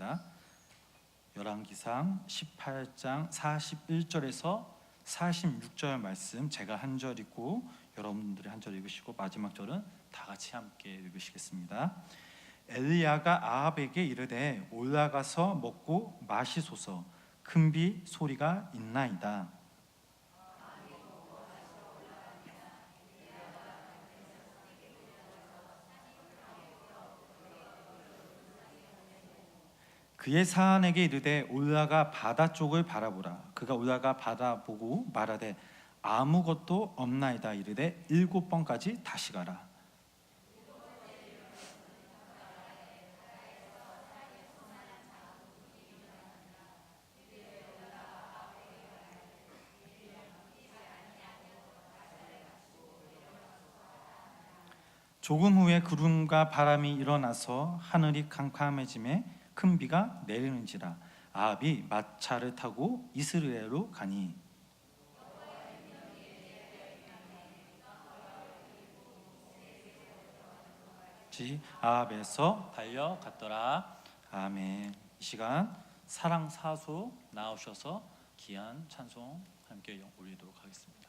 하겠습니다. 열왕기상 18장 41절에서 46절 말씀 제가 한 절 읽고 여러분들이 한 절 읽으시고 마지막 절은 다 같이 함께 읽으시겠습니다. 엘리야가 아합에게 이르되 올라가서 먹고 마시소서, 큰 비 소리가 있나이다. 그의 사안에게 이르되 올라가 바다 쪽을 바라보라. 그가 올라가 바다 보고 말하되 아무것도 없나이다. 이르되 7번까지 다시 가라. 조금 후에 구름과 바람이 일어나서 하늘이 캄캄해지매 큰 비가 내리는지라. 아합이 마차를 타고 이스라엘로 가니 아합에서 달려갔더라. 아멘. 이 시간 사랑 사수 나오셔서 귀한 찬송 함께 올리도록 하겠습니다.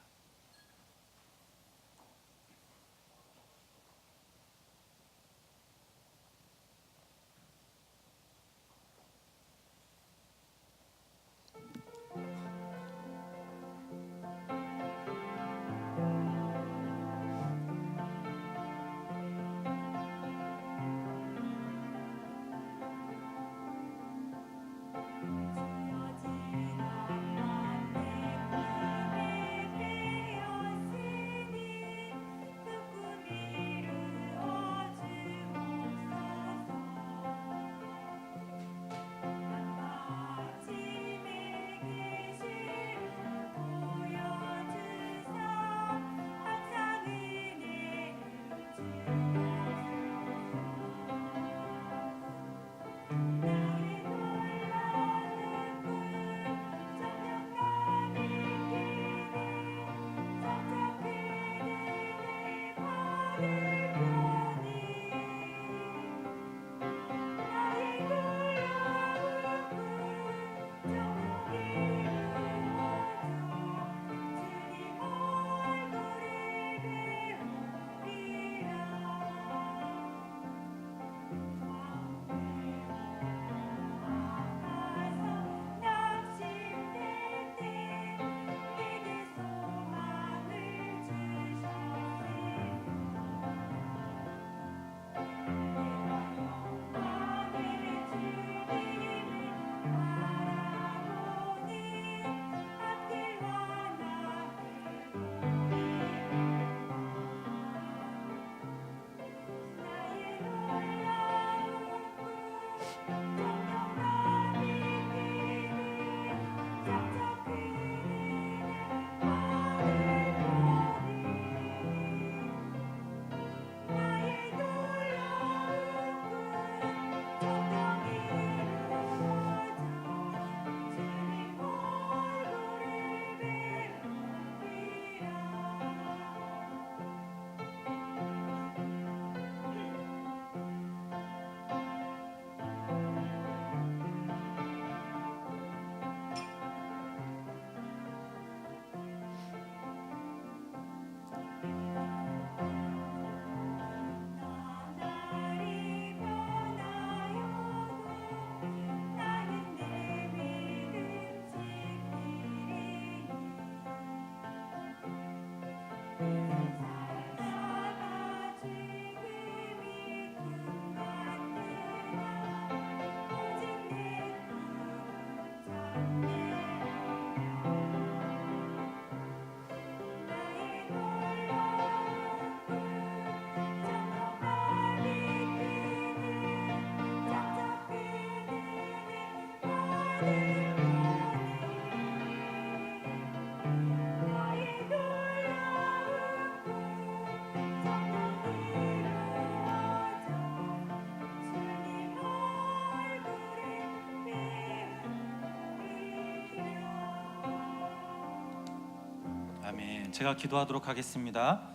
아멘. 제가 기도하도록 하겠습니다.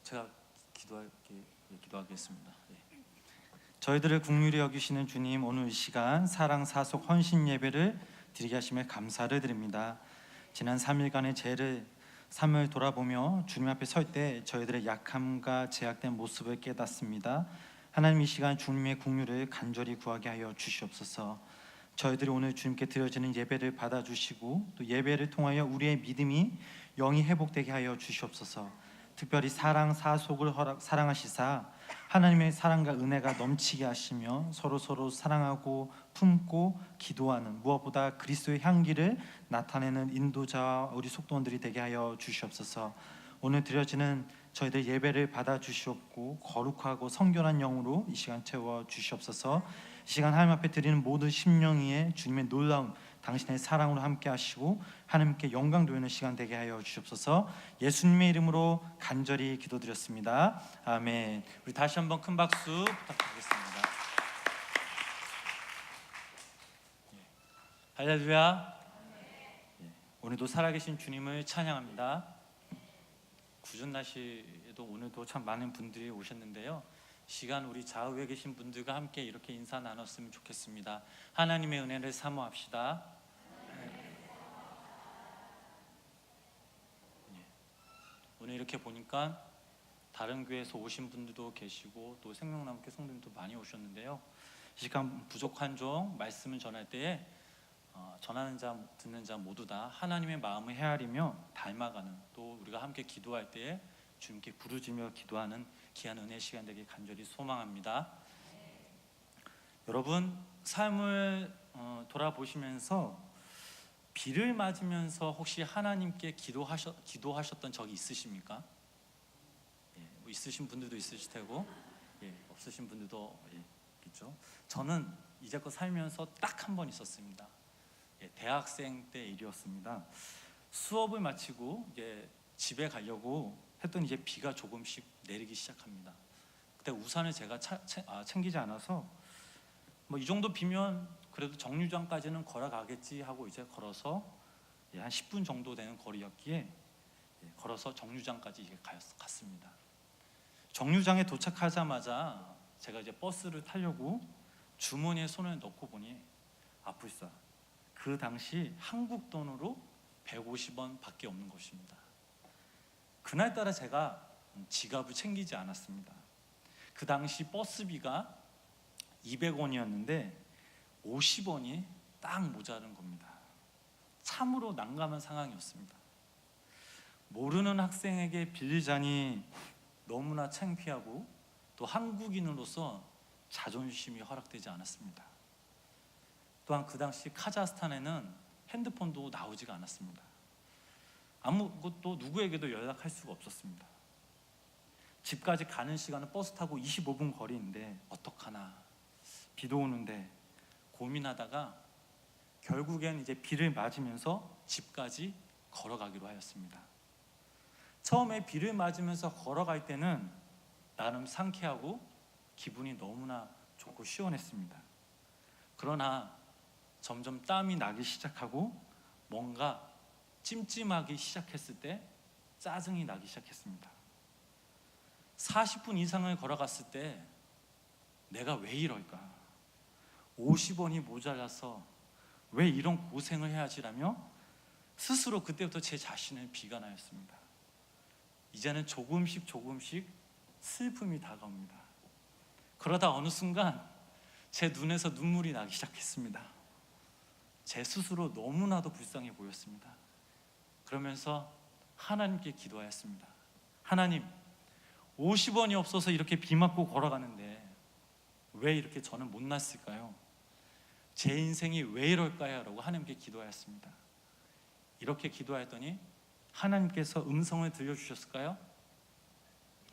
제가 기도하겠습니다. 저희들을 긍휼히 여기시는 주님, 오늘 이 시간 사랑 사속 헌신 예배를 드리게 하심에 감사를 드립니다. 지난 3일간의 죄를 삶을 돌아보며 주님 앞에 설 때 저희들의 약함과 제약된 모습을 깨닫습니다. 하나님, 이 시간 주님의 긍휼을 간절히 구하게 하여 주시옵소서. 저희들이 오늘 주님께 드려지는 예배를 받아주시고 또 예배를 통하여 우리의 믿음이 영이 회복되게 하여 주시옵소서. 특별히 사랑 사속을 사랑하시사 하나님의 사랑과 은혜가 넘치게 하시며 서로 사랑하고 품고 기도하는, 무엇보다 그리스도의 향기를 나타내는 인도자와 우리 속도원들이 되게 하여 주시옵소서. 오늘 드려지는 저희들 예배를 받아 주시옵고 거룩하고 성결한 영으로 이 시간 채워 주시옵소서. 이 시간 하나님 앞에 드리는 모든 심령 위에 주님의 놀라운 당신의 사랑으로 함께 하시고 하나님께 영광 돌리는 시간 되게 하여 주시옵소서. 예수님의 이름으로 간절히 기도드렸습니다. 아멘. 우리 다시 한번 큰 박수 부탁드리겠습니다. 할렐루야. 오늘도 살아계신 주님을 찬양합니다. 구준 날씨에도 오늘도 참 많은 분들이 오셨는데요. 시간 우리 좌우에 계신 분들과 함께 이렇게 인사 나눴으면 좋겠습니다. 하나님의 은혜를 사모합시다. 오늘 이렇게 보니까 다른 교회에서 오신 분들도 계시고 또 생명나무교 성도님도 많이 오셨는데요. 시간 부족한 종 말씀을 전할 때에 전하는 자 듣는 자 모두 다 하나님의 마음을 헤아리며 닮아가는, 또 우리가 함께 기도할 때에 주님께 부르짖며 기도하는 귀한 은혜 시간 되길 간절히 소망합니다. 여러분, 삶을 돌아보시면서 비를 맞으면서 혹시 하나님께 기도하셨던 적이 있으십니까? 뭐 있으신 분들도 있으실 테고 없으신 분들도 있죠. 저는 이제껏 살면서 딱 한 번 있었습니다. 대학생 때 일이었습니다. 수업을 마치고 집에 가려고 했더니 이제 비가 조금씩 내리기 시작합니다. 그때 우산을 제가 챙기지 않아서 뭐 이 정도 비면 그래도 정류장까지는 걸어가겠지 하고 이제 걸어서 한 10분 정도 되는 거리였기에 걸어서 정류장까지 이제 갔습니다. 정류장에 도착하자마자 제가 이제 버스를 타려고 주머니에 손을 넣고 보니 아플싸, 그 당시 한국 돈으로 150원 밖에 없는 것입니다. 그날따라 제가 지갑을 챙기지 않았습니다. 그 당시 버스비가 200원이었는데 50원이 딱 모자른 겁니다. 참으로 난감한 상황이었습니다. 모르는 학생에게 빌리자니 너무나 창피하고 또 한국인으로서 자존심이 허락되지 않았습니다. 또한 그 당시 카자흐스탄에는 핸드폰도 나오지가 않았습니다. 아무것도 누구에게도 연락할 수가 없었습니다. 집까지 가는 시간은 버스 타고 25분 거리인데 어떡하나, 비도 오는데 고민하다가 결국엔 이제 비를 맞으면서 집까지 걸어가기로 하였습니다. 처음에 비를 맞으면서 걸어갈 때는 나름 상쾌하고 기분이 너무나 좋고 시원했습니다. 그러나 점점 땀이 나기 시작하고 뭔가 찜찜하기 시작했을 때 짜증이 나기 시작했습니다. 40분 이상을 걸어갔을 때 내가 왜 이럴까? 50원이 모자라서 왜 이런 고생을 해야지라며 스스로 그때부터 제 자신을 비관하였습니다. 이제는 조금씩 슬픔이 다가옵니다. 그러다 어느 순간 제 눈에서 눈물이 나기 시작했습니다. 제 스스로 너무나도 불쌍해 보였습니다. 그러면서 하나님께 기도하였습니다. 하나님, 50원이 없어서 이렇게 비 맞고 걸어가는데 왜 이렇게 저는 못났을까요? 제 인생이 왜 이럴까요? 라고 하나님께 기도하였습니다. 이렇게 기도하였더니 하나님께서 음성을 들려주셨을까요?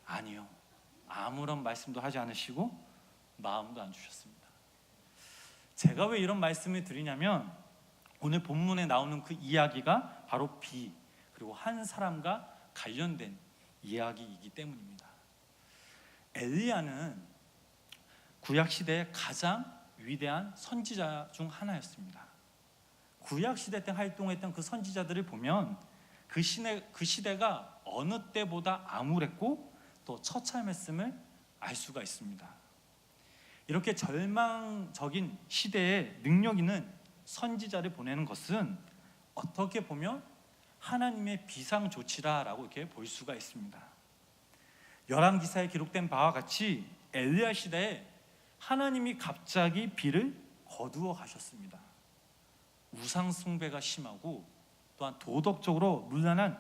아니요. 아무런 말씀도 하지 않으시고 마음도 안 주셨습니다. 제가 왜 이런 말씀을 드리냐면 오늘 본문에 나오는 그 이야기가 바로 비, 그리고 한 사람과 관련된 이야기이기 때문입니다. 엘리야는 구약시대의 가장 위대한 선지자 중 하나였습니다. 구약시대 때 활동했던 그 선지자들을 보면 그 시대가 어느 때보다 암울했고 또 처참했음을 알 수가 있습니다. 이렇게 절망적인 시대에 능력 있는 선지자를 보내는 것은 어떻게 보면 하나님의 비상 조치라라고 이렇게 볼 수가 있습니다. 열왕기사에 기록된 바와 같이 엘리야 시대에 하나님이 갑자기 비를 거두어 가셨습니다. 우상 숭배가 심하고 또한 도덕적으로 문란한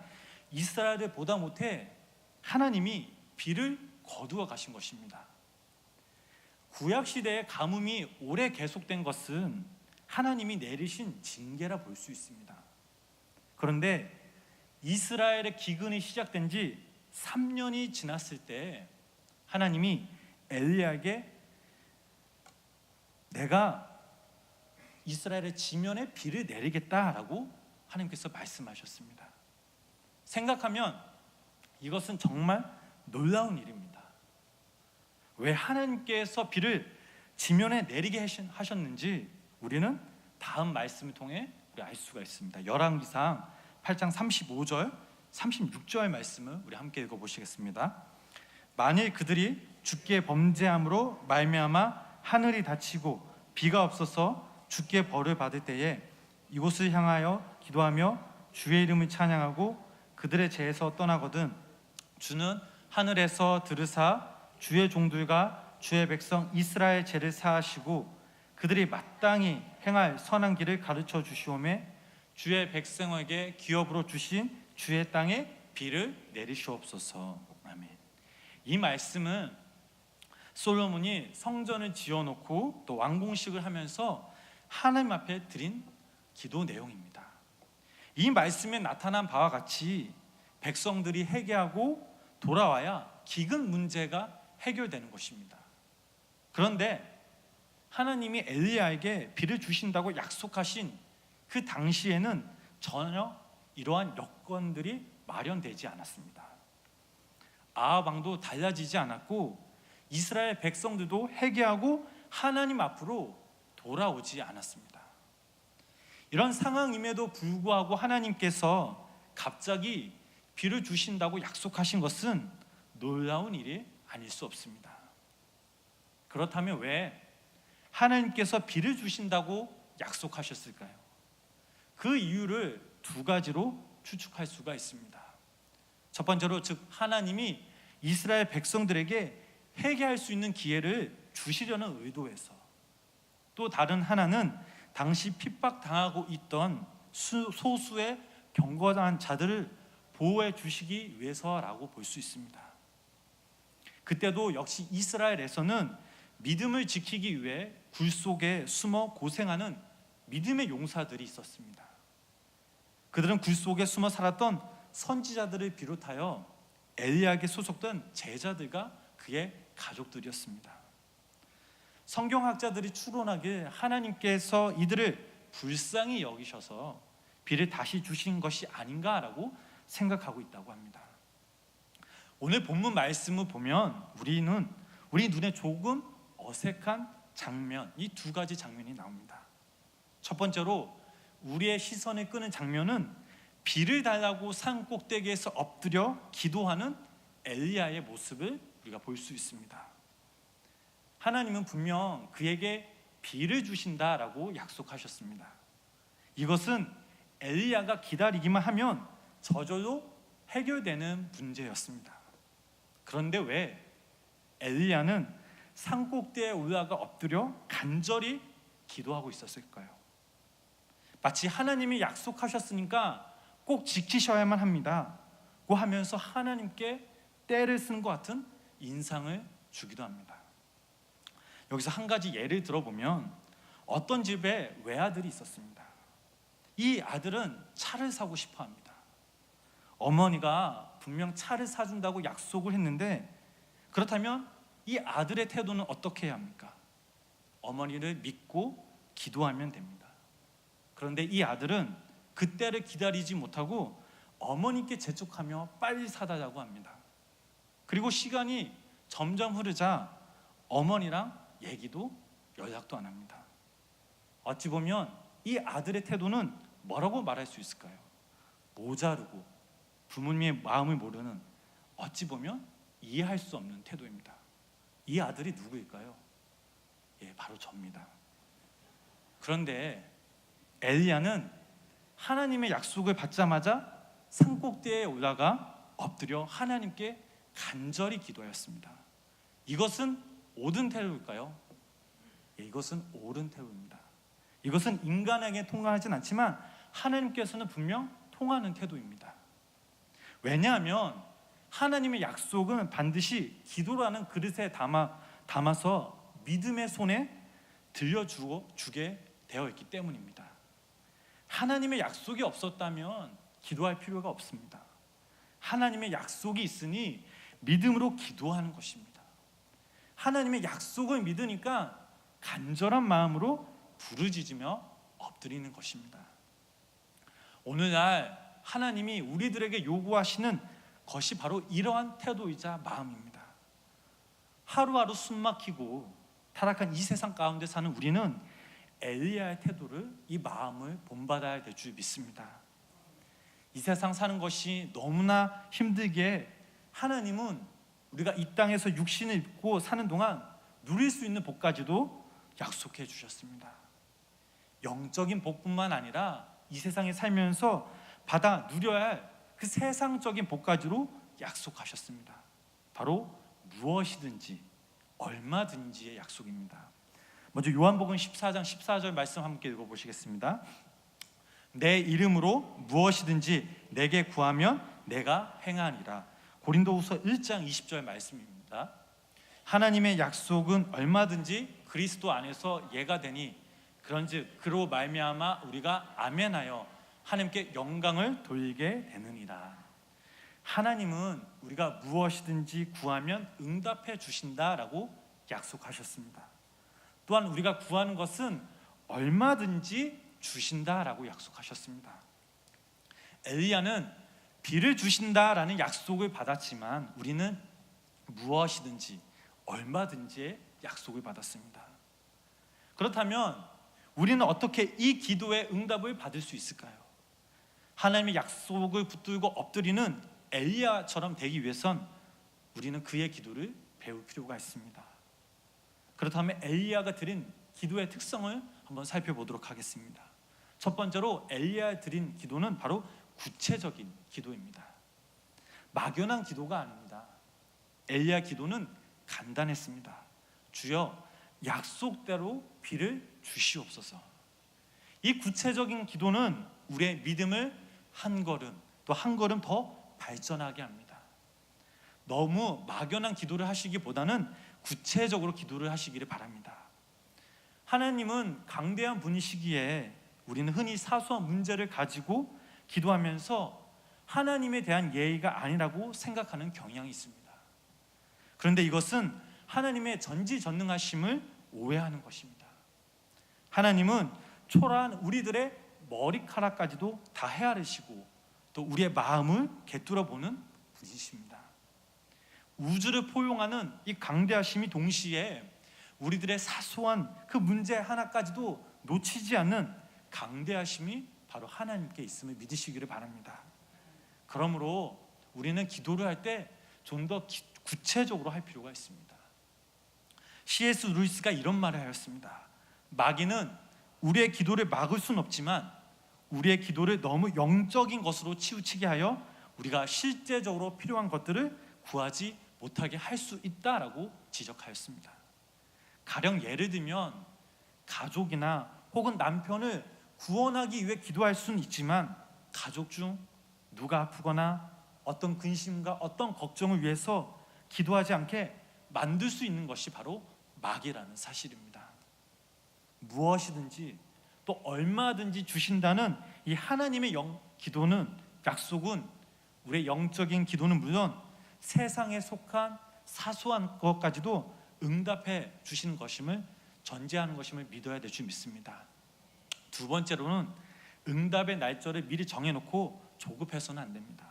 이스라엘을 보다 못해 하나님이 비를 거두어 가신 것입니다. 구약 시대의 가뭄이 오래 계속된 것은 하나님이 내리신 징계라 볼 수 있습니다. 그런데 이스라엘의 기근이 시작된 지 3년이 지났을 때 하나님이 엘리야에게 내가 이스라엘의 지면에 비를 내리겠다라고 하나님께서 말씀하셨습니다. 생각하면 이것은 정말 놀라운 일입니다. 왜 하나님께서 비를 지면에 내리게 하셨는지 우리는 다음 말씀을 통해 우리 알 수가 있습니다. 열왕기상 8장 35절 36절 말씀을 우리 함께 읽어보시겠습니다. 만일 그들이 주께 범죄함으로 말미암아 하늘이 닫히고 비가 없어서 주께 벌을 받을 때에 이곳을 향하여 기도하며 주의 이름을 찬양하고 그들의 죄에서 떠나거든 주는 하늘에서 들으사 주의 종들과 주의 백성 이스라엘 죄를 사하시고 그들이 마땅히 행할 선한 길을 가르쳐 주시오매 주의 백성에게 기업으로 주신 주의 땅에 비를 내리시옵소서. 아멘. 이 말씀은 솔로몬이 성전을 지어놓고 또 완공식을 하면서 하나님 앞에 드린 기도 내용입니다. 이 말씀에 나타난 바와 같이 백성들이 회개하고 돌아와야 기근 문제가 해결되는 것입니다. 그런데 하나님이 엘리야에게 비를 주신다고 약속하신 그 당시에는 전혀 이러한 여건들이 마련되지 않았습니다. 아합 왕도 달라지지 않았고 이스라엘 백성들도 회개하고 하나님 앞으로 돌아오지 않았습니다. 이런 상황임에도 불구하고 하나님께서 갑자기 비를 주신다고 약속하신 것은 놀라운 일이 아닐 수 없습니다. 그렇다면 왜 하나님께서 비를 주신다고 약속하셨을까요? 그 이유를 두 가지로 추측할 수가 있습니다. 첫 번째로 즉 하나님이 이스라엘 백성들에게 회개할 수 있는 기회를 주시려는 의도에서, 또 다른 하나는 당시 핍박당하고 있던 소수의 경건한 자들을 보호해 주시기 위해서라고 볼 수 있습니다. 그때도 역시 이스라엘에서는 믿음을 지키기 위해 굴 속에 숨어 고생하는 믿음의 용사들이 있었습니다. 그들은 굴 속에 숨어 살았던 선지자들을 비롯하여 엘리야에게 소속된 제자들과 그의 가족들이었습니다. 성경학자들이 추론하길 하나님께서 이들을 불쌍히 여기셔서 비를 다시 주신 것이 아닌가라고 생각하고 있다고 합니다. 오늘 본문 말씀을 보면 우리 눈에 조금 어색한 장면, 이 두 가지 장면이 나옵니다. 첫 번째로 우리의 시선을 끄는 장면은 비를 달라고 산 꼭대기에서 엎드려 기도하는 엘리야의 모습을 우리가 볼 수 있습니다. 하나님은 분명 그에게 비를 주신다라고 약속하셨습니다. 이것은 엘리야가 기다리기만 하면 저절로 해결되는 문제였습니다. 그런데 왜 엘리야는 산 꼭대기에 올라가 엎드려 간절히 기도하고 있었을까요? 마치 하나님이 약속하셨으니까 꼭 지키셔야만 합니다 고 하면서 하나님께 떼를 쓴 것 같은 인상을 주기도 합니다. 여기서 한 가지 예를 들어보면 어떤 집에 외아들이 있었습니다. 이 아들은 차를 사고 싶어 합니다. 어머니가 분명 차를 사준다고 약속을 했는데, 그렇다면 이 아들의 태도는 어떻게 해야 합니까? 어머니를 믿고 기도하면 됩니다. 그런데 이 아들은 그때를 기다리지 못하고 어머니께 재촉하며 빨리 사달라고 합니다. 그리고 시간이 점점 흐르자 어머니랑 얘기도 연락도 안 합니다. 어찌 보면 이 아들의 태도는 뭐라고 말할 수 있을까요? 모자르고 부모님의 마음을 모르는, 어찌 보면 이해할 수 없는 태도입니다. 이 아들이 누구일까요? 예, 바로 접니다. 그런데 엘리야는 하나님의 약속을 받자마자 산꼭대기에 올라가 엎드려 하나님께 간절히 기도하였습니다. 이것은 옳은 태도일까요? 예, 이것은 옳은 태도입니다. 이것은 인간에게 통하진 않지만 하나님께서는 분명 통하는 태도입니다. 왜냐하면 하나님의 약속은 반드시 기도라는 그릇에 담아서 믿음의 손에 들려주게 되어 있기 때문입니다. 하나님의 약속이 없었다면 기도할 필요가 없습니다. 하나님의 약속이 있으니 믿음으로 기도하는 것입니다. 하나님의 약속을 믿으니까 간절한 마음으로 부르짖으며 엎드리는 것입니다. 오늘날 하나님이 우리들에게 요구하시는 것이 바로 이러한 태도이자 마음입니다. 하루하루 숨막히고 타락한 이 세상 가운데 사는 우리는 엘리야의 태도를, 이 마음을 본받아야 될 줄 믿습니다. 이 세상 사는 것이 너무나 힘들기에 하나님은 우리가 이 땅에서 육신을 입고 사는 동안 누릴 수 있는 복까지도 약속해 주셨습니다. 영적인 복뿐만 아니라 이 세상에 살면서 받아 누려야 할 그 세상적인 복까지로 약속하셨습니다. 바로 무엇이든지 얼마든지의 약속입니다. 먼저 요한복음 14장 14절 말씀 함께 읽어보시겠습니다. 내 이름으로 무엇이든지 내게 구하면 내가 행하리라. 고린도후서 1장 20절 말씀입니다. 하나님의 약속은 얼마든지 그리스도 안에서 예가 되니 그런즉 그로 말미암아 우리가 아멘하여 하나님께 영광을 돌리게 되느니라. 하나님은 우리가 무엇이든지 구하면 응답해 주신다라고 약속하셨습니다. 또한 우리가 구하는 것은 얼마든지 주신다라고 약속하셨습니다. 엘리야는 비를 주신다라는 약속을 받았지만 우리는 무엇이든지 얼마든지의 약속을 받았습니다. 그렇다면 우리는 어떻게 이 기도의 응답을 받을 수 있을까요? 하나님의 약속을 붙들고 엎드리는 엘리야처럼 되기 위해선 우리는 그의 기도를 배울 필요가 있습니다. 그렇다면 엘리야가 드린 기도의 특성을 한번 살펴보도록 하겠습니다. 첫 번째로 엘리야가 드린 기도는 바로 구체적인 기도입니다. 막연한 기도가 아닙니다. 엘리야 기도는 간단했습니다. 주여 약속대로 비를 주시옵소서. 이 구체적인 기도는 우리의 믿음을 한 걸음 또 한 걸음 더 발전하게 합니다. 너무 막연한 기도를 하시기보다는 구체적으로 기도를 하시기를 바랍니다. 하나님은 강대한 분이시기에 우리는 흔히 사소한 문제를 가지고 기도하면서 하나님에 대한 예의가 아니라고 생각하는 경향이 있습니다. 그런데 이것은 하나님의 전지전능하심을 오해하는 것입니다. 하나님은 초라한 우리들의 머리카락까지도 다 헤아리시고 또 우리의 마음을 꿰뚫어 보는 분이십니다. 우주를 포용하는 이 강대하심이 동시에 우리들의 사소한 그 문제 하나까지도 놓치지 않는 강대하심이 바로 하나님께 있음을 믿으시기를 바랍니다. 그러므로 우리는 기도를 할 때 좀 더 구체적으로 할 필요가 있습니다. C.S. 루이스가 이런 말을 하였습니다. 마귀는 우리의 기도를 막을 수는 없지만 우리의 기도를 너무 영적인 것으로 치우치게 하여 우리가 실제적으로 필요한 것들을 구하지 못하게 할 수 있다라고 지적하였습니다. 가령 예를 들면 가족이나 혹은 남편을 구원하기 위해 기도할 수는 있지만 가족 중 누가 아프거나 어떤 근심과 어떤 걱정을 위해서 기도하지 않게 만들 수 있는 것이 바로 마귀라는 사실입니다. 무엇이든지 또 얼마든지 주신다는 이 하나님의 기도는, 약속은, 우리의 영적인 기도는 물론 세상에 속한 사소한 것까지도 응답해 주시는 것임을 전제하는 것임을 믿어야 될 줄 믿습니다. 두 번째로는 응답의 날짜를 미리 정해놓고 조급해서는 안 됩니다.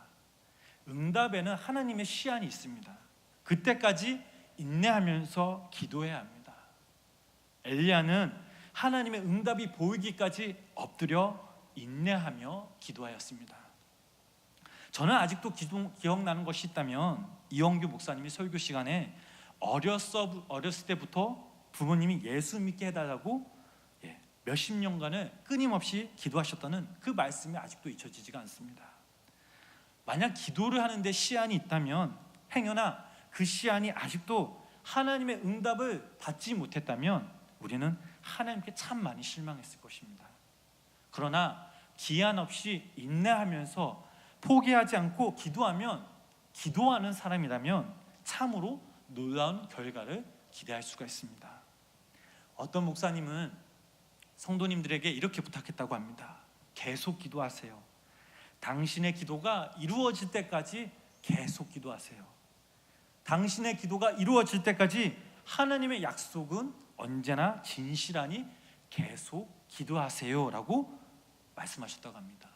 응답에는 하나님의 시한이 있습니다. 그때까지 인내하면서 기도해야 합니다. 엘리야는 하나님의 응답이 보이기까지 엎드려 인내하며 기도하였습니다. 저는 아직도 기억나는 것이 있다면 이영규 목사님이 설교 시간에 어렸을 때부터 부모님이 예수 믿게 해달라고 몇십 년간을 끊임없이 기도하셨다는 그 말씀이 아직도 잊혀지지가 않습니다. 만약 기도를 하는데 시안이 있다면, 행여나 그 시안이 아직도 하나님의 응답을 받지 못했다면 우리는 하나님께 참 많이 실망했을 것입니다. 그러나 기한 없이 인내하면서 포기하지 않고 기도하는 사람이라면 참으로 놀라운 결과를 기대할 수가 있습니다. 어떤 목사님은 성도님들에게 이렇게 부탁했다고 합니다. 계속 기도하세요. 당신의 기도가 이루어질 때까지 계속 기도하세요. 당신의 기도가 이루어질 때까지 하나님의 약속은 언제나 진실하니 계속 기도하세요 라고 말씀하셨다고 합니다.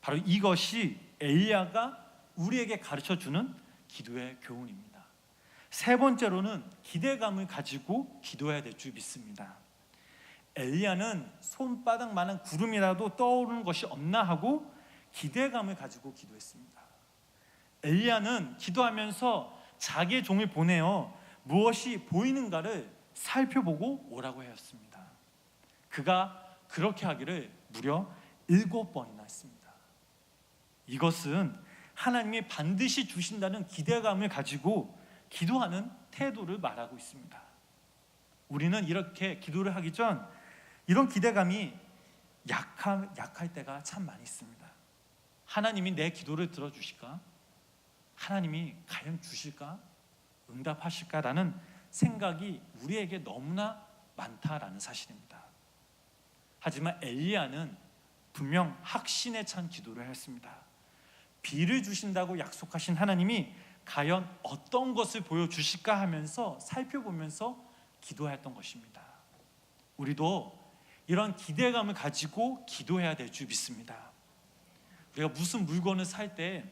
바로 이것이 엘리야가 우리에게 가르쳐주는 기도의 교훈입니다. 세 번째로는 기대감을 가지고 기도해야 될 줄 믿습니다. 엘리야는 손바닥만한 구름이라도 떠오르는 것이 없나 하고 기대감을 가지고 기도했습니다. 엘리야는 기도하면서 자기의 종을 보내어 무엇이 보이는가를 살펴보고 오라고 하였습니다. 그가 그렇게 하기를 무려 7번이나 했습니다. 이것은 하나님이 반드시 주신다는 기대감을 가지고 기도하는 태도를 말하고 있습니다. 우리는 이렇게 기도를 하기 전 이런 기대감이 약할 때가 참 많이 있습니다. 하나님이 내 기도를 들어주실까? 하나님이 과연 주실까? 응답하실까라는 생각이 우리에게 너무나 많다라는 사실입니다. 하지만 엘리야는 분명 확신에 찬 기도를 했습니다. 비를 주신다고 약속하신 하나님이 과연 어떤 것을 보여주실까 하면서 살펴보면서 기도했던 것입니다. 우리도 이런 기대감을 가지고 기도해야 될 줄 믿습니다. 우리가 무슨 물건을 살 때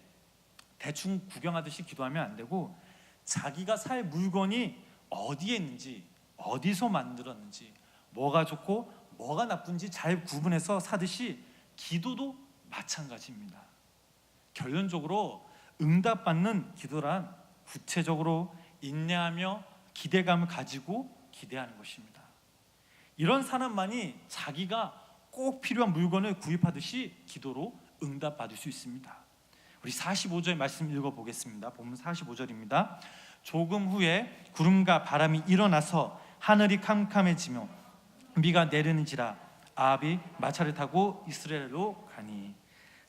대충 구경하듯이 기도하면 안 되고, 자기가 살 물건이 어디에 있는지, 어디서 만들었는지, 뭐가 좋고 뭐가 나쁜지 잘 구분해서 사듯이 기도도 마찬가지입니다. 결론적으로 응답받는 기도란 구체적으로 인내하며 기대감을 가지고 기대하는 것입니다. 이런 사람만이 자기가 꼭 필요한 물건을 구입하듯이 기도로 응답받을 수 있습니다. 우리 45절 말씀 읽어보겠습니다. 본문 45절입니다. 조금 후에 구름과 바람이 일어나서 하늘이 캄캄해지며 비가 내리는지라 아합이 마차를 타고 이스라엘로 가니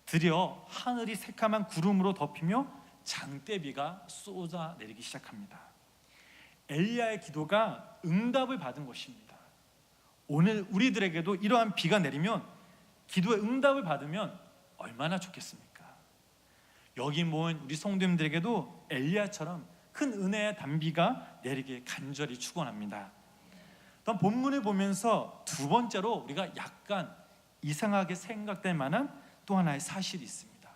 드디어 하늘이 새카만 구름으로 덮이며 장대비가 쏟아 내리기 시작합니다. 엘리야의 기도가 응답을 받은 것입니다. 오늘 우리들에게도 이러한 비가 내리면, 기도의 응답을 받으면 얼마나 좋겠습니까? 여기 모인 우리 성도님들에게도 엘리야처럼 큰 은혜의 단비가 내리길 간절히 축원합니다. 또 본문을 보면서 두 번째로 우리가 약간 이상하게 생각될 만한 또 하나의 사실이 있습니다.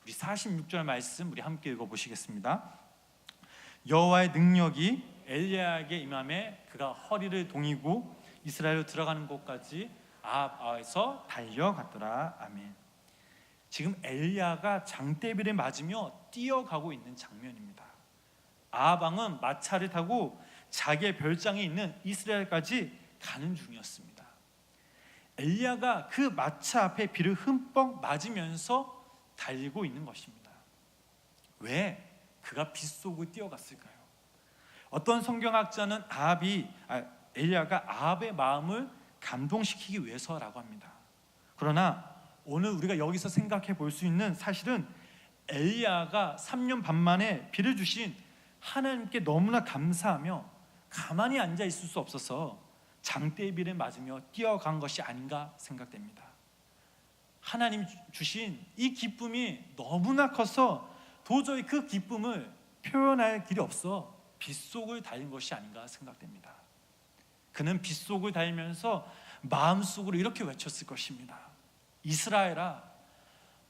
우리 46절 말씀 우리 함께 읽어보시겠습니다. 여호와의 능력이 엘리야에게 임함에 그가 허리를 동이고 이스라엘로 들어가는 곳까지 아합에서 달려갔더라. 아멘. 지금 엘리야가 장대비를 맞으며 뛰어가고 있는 장면입니다. 아합 왕은 마차를 타고 자기의 별장에 있는 이스라엘까지 가는 중이었습니다. 엘리야가 그 마차 앞에 비를 흠뻑 맞으면서 달리고 있는 것입니다. 왜 그가 빗속을 뛰어갔을까요? 어떤 성경학자는 엘리야가 아합의 마음을 감동시키기 위해서라고 합니다. 그러나 오늘 우리가 여기서 생각해 볼 수 있는 사실은 엘리야가 3년 반 만에 비를 주신 하나님께 너무나 감사하며 가만히 앉아 있을 수 없어서 장대비를 맞으며 뛰어간 것이 아닌가 생각됩니다. 하나님 주신 이 기쁨이 너무나 커서 도저히 그 기쁨을 표현할 길이 없어 빗속을 달린 것이 아닌가 생각됩니다. 그는 빗속을 달리면서 마음속으로 이렇게 외쳤을 것입니다. 이스라엘아,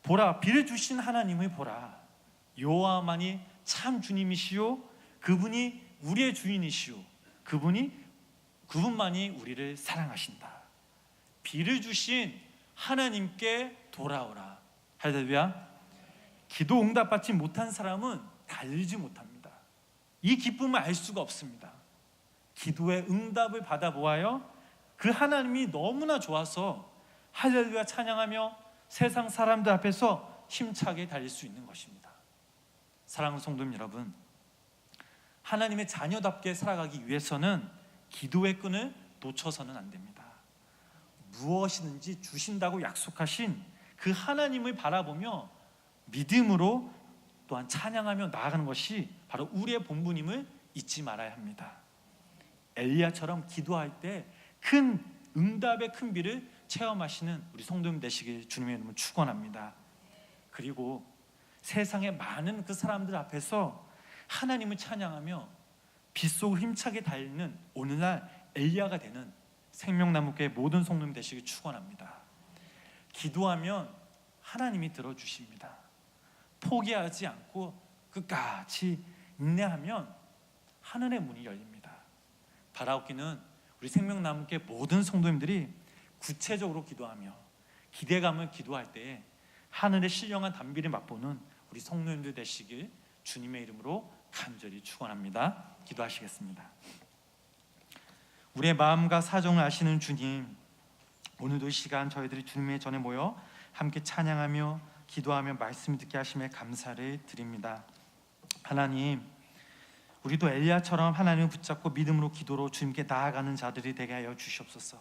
보라, 비를 주신 하나님을 보라. 여호와만이 참 주님이시요, 그분이 우리의 주인이시요, 그분만이 우리를 사랑하신다. 비를 주신 하나님께 돌아오라. 할렐루야. 기도 응답받지 못한 사람은 달리지 못합니다. 이 기쁨을 알 수가 없습니다. 기도의 응답을 받아보아요. 그 하나님이 너무나 좋아서 할렐루야 찬양하며 세상 사람들 앞에서 힘차게 달릴 수 있는 것입니다. 사랑하는 성도님 여러분, 하나님의 자녀답게 살아가기 위해서는 기도의 끈을 놓쳐서는 안 됩니다. 무엇이든지 주신다고 약속하신 그 하나님을 바라보며 믿음으로 또한 찬양하며 나아가는 것이 바로 우리의 본분임을 잊지 말아야 합니다. 엘리야처럼 기도할 때 큰 응답의 큰 비를 체험하시는 우리 성도님 되시길 주님의 이름으로 축원합니다. 그리고 세상의 많은 그 사람들 앞에서 하나님을 찬양하며 빗속을 힘차게 달리는 오늘날 엘리야가 되는 생명나무교회 모든 성도님 되시길 축원합니다. 기도하면 하나님이 들어주십니다. 포기하지 않고 끝까지 인내하면 하늘의 문이 열립니다. 바라옵기는 우리 생명나무교회 모든 성도님들이 구체적으로 기도하며 기대감을 기도할 때에 하늘의 신령한 단비를 맛보는 우리 성도님들 되시길 주님의 이름으로 간절히 축원합니다. 기도하시겠습니다. 우리의 마음과 사정을 아시는 주님, 오늘도 이 시간 저희들이 주님의 전에 모여 함께 찬양하며 기도하며 말씀 듣게 하심에 감사를 드립니다. 하나님, 우리도 엘리야처럼 하나님을 붙잡고 믿음으로 기도로 주님께 나아가는 자들이 되게 하여 주시옵소서.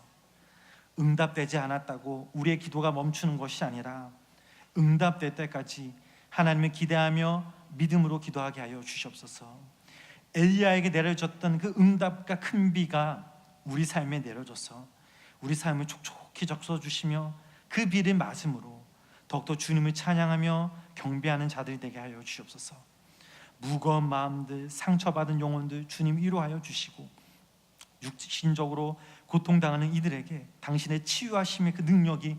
응답되지 않았다고 우리의 기도가 멈추는 것이 아니라 응답될 때까지 하나님을 기대하며 믿음으로 기도하게 하여 주시옵소서. 엘리야에게 내려졌던 그 응답과 큰 비가 우리 삶에 내려져서 우리 삶을 촉촉히 적셔주시며 그 비를 맞음으로 더욱더 주님을 찬양하며 경배하는 자들이 되게 하여 주시옵소서. 무거운 마음들, 상처받은 영혼들 주님 위로하여 주시고 육신적으로 고통당하는 이들에게 당신의 치유하심의 그 능력이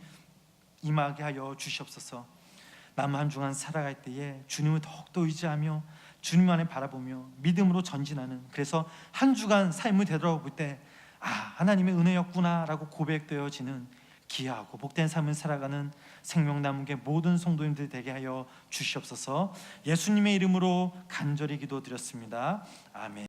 임하게 하여 주시옵소서. 남 한 주간 살아갈 때에 주님을 더욱더 의지하며 주님 안에 바라보며 믿음으로 전진하는, 그래서 한 주간 삶을 되돌아볼 때 하나님의 은혜였구나 라고 고백되어지는 귀하고 복된 삶을 살아가는 생명나무의 모든 성도님들 되게 하여 주시옵소서. 예수님의 이름으로 간절히 기도드렸습니다. 아멘.